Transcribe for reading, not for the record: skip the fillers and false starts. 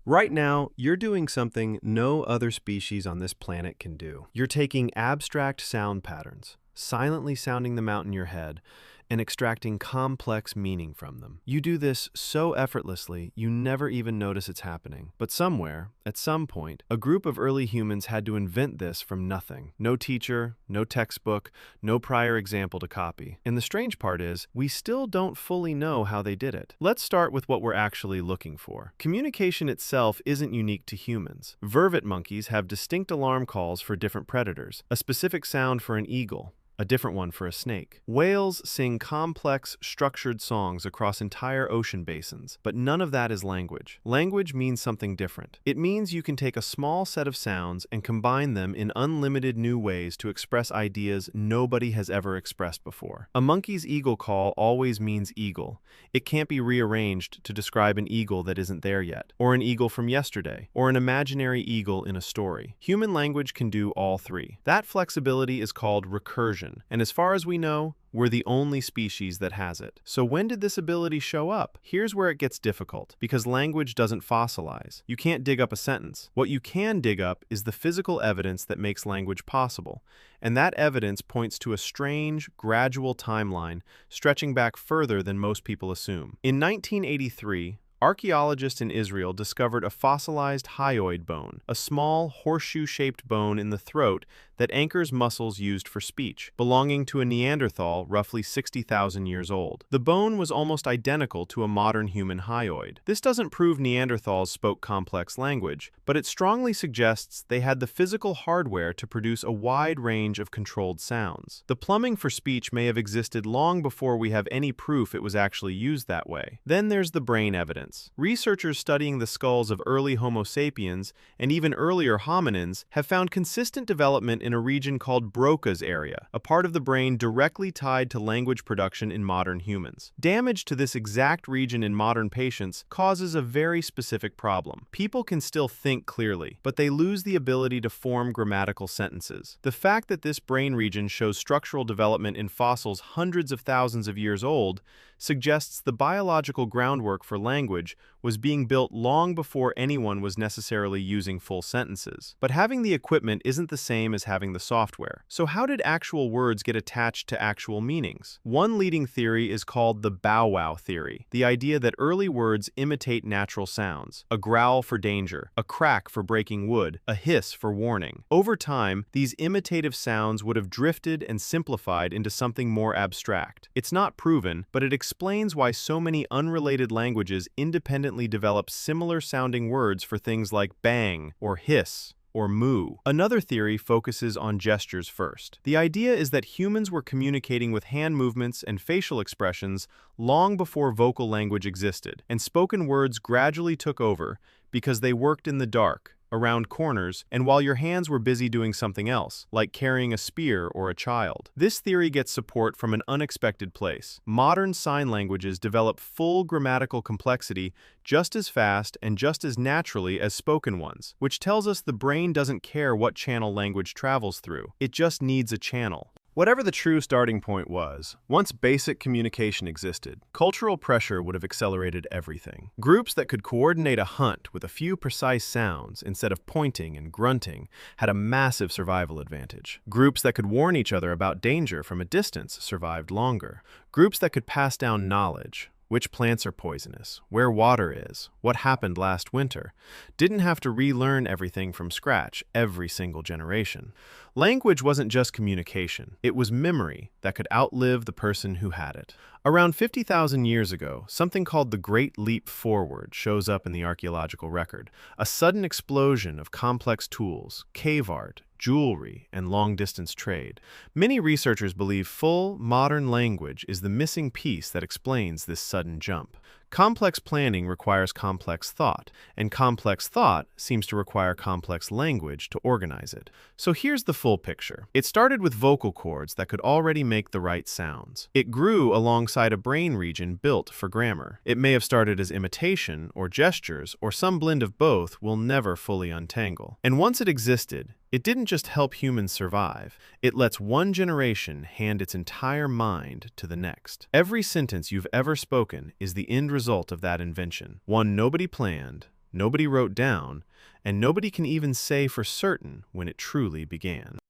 Right now, you're doing something no other species on this planet can do. You're taking abstract sound patterns, silently sounding them out in your head, and extracting complex meaning from them. You do this so effortlessly, you never even notice it's happening. But somewhere, at some point, a group of early humans had to invent this from nothing. No teacher, no textbook, no prior example to copy. And the strange part is, we still don't fully know how they did it. Let's start with what we're actually looking for. Communication itself isn't unique to humans. Vervet monkeys have distinct alarm calls for different predators, a specific sound for an eagle, a different one for a snake. Whales sing complex, structured songs across entire ocean basins, but none of that is language. Language means something different. It means you can take a small set of sounds and combine them in unlimited new ways to express ideas nobody has ever expressed before. A monkey's eagle call always means eagle. It can't be rearranged to describe an eagle that isn't there yet, or an eagle from yesterday, or an imaginary eagle in a story. Human language can do all three. That flexibility is called recursion. And as far as we know, we're the only species that has it. So when did this ability show up? Here's where it gets difficult, because language doesn't fossilize. You can't dig up a sentence. What you can dig up is the physical evidence that makes language possible. And that evidence points to a strange, gradual timeline stretching back further than most people assume. In 1983, archaeologists in Israel discovered a fossilized hyoid bone, a small, horseshoe-shaped bone in the throat that anchors muscles used for speech, belonging to a Neanderthal roughly 60,000 years old. The bone was almost identical to a modern human hyoid. This doesn't prove Neanderthals spoke complex language, but it strongly suggests they had the physical hardware to produce a wide range of controlled sounds. The plumbing for speech may have existed long before we have any proof it was actually used that way. Then there's the brain evidence. Researchers studying the skulls of early Homo sapiens and even earlier hominins have found consistent development in a region called Broca's area, a part of the brain directly tied to language production in modern humans. Damage to this exact region in modern patients causes a very specific problem. People can still think clearly, but they lose the ability to form grammatical sentences. The fact that this brain region shows structural development in fossils hundreds of thousands of years old suggests the biological groundwork for language was being built long before anyone was necessarily using full sentences. But having the equipment isn't the same as having the software. So how did actual words get attached to actual meanings? One leading theory is called the bow wow theory, the idea that early words imitate natural sounds, a growl for danger, a crack for breaking wood, a hiss for warning. Over time, these imitative sounds would have drifted and simplified into something more abstract. It's not proven, but it explains why so many unrelated languages independently develop similar sounding words for things like bang or hiss or moo. Another theory focuses on gestures first. The idea is that humans were communicating with hand movements and facial expressions long before vocal language existed, and spoken words gradually took over because they worked in the dark, around corners, and while your hands were busy doing something else, like carrying a spear or a child. This theory gets support from an unexpected place. Modern sign languages develop full grammatical complexity just as fast and just as naturally as spoken ones, which tells us the brain doesn't care what channel language travels through. It just needs a channel. Whatever the true starting point was, once basic communication existed, cultural pressure would have accelerated everything. Groups that could coordinate a hunt with a few precise sounds instead of pointing and grunting had a massive survival advantage. Groups that could warn each other about danger from a distance survived longer. Groups that could pass down knowledge, which plants are poisonous, where water is, what happened last winter, didn't have to relearn everything from scratch every single generation. Language wasn't just communication, it was memory that could outlive the person who had it. Around 50,000 years ago, something called the Great Leap Forward shows up in the archaeological record, a sudden explosion of complex tools, cave art, jewelry, and long-distance trade. Many researchers believe full, modern language is the missing piece that explains this sudden jump. Complex planning requires complex thought, and complex thought seems to require complex language to organize it. So here's the full picture. It started with vocal cords that could already make the right sounds. It grew alongside a brain region built for grammar. It may have started as imitation or gestures or some blend of both we'll never fully untangle. And once it existed, it didn't just help humans survive, it lets one generation hand its entire mind to the next. Every sentence you've ever spoken is the end result of that invention, one nobody planned, nobody wrote down, and nobody can even say for certain when it truly began.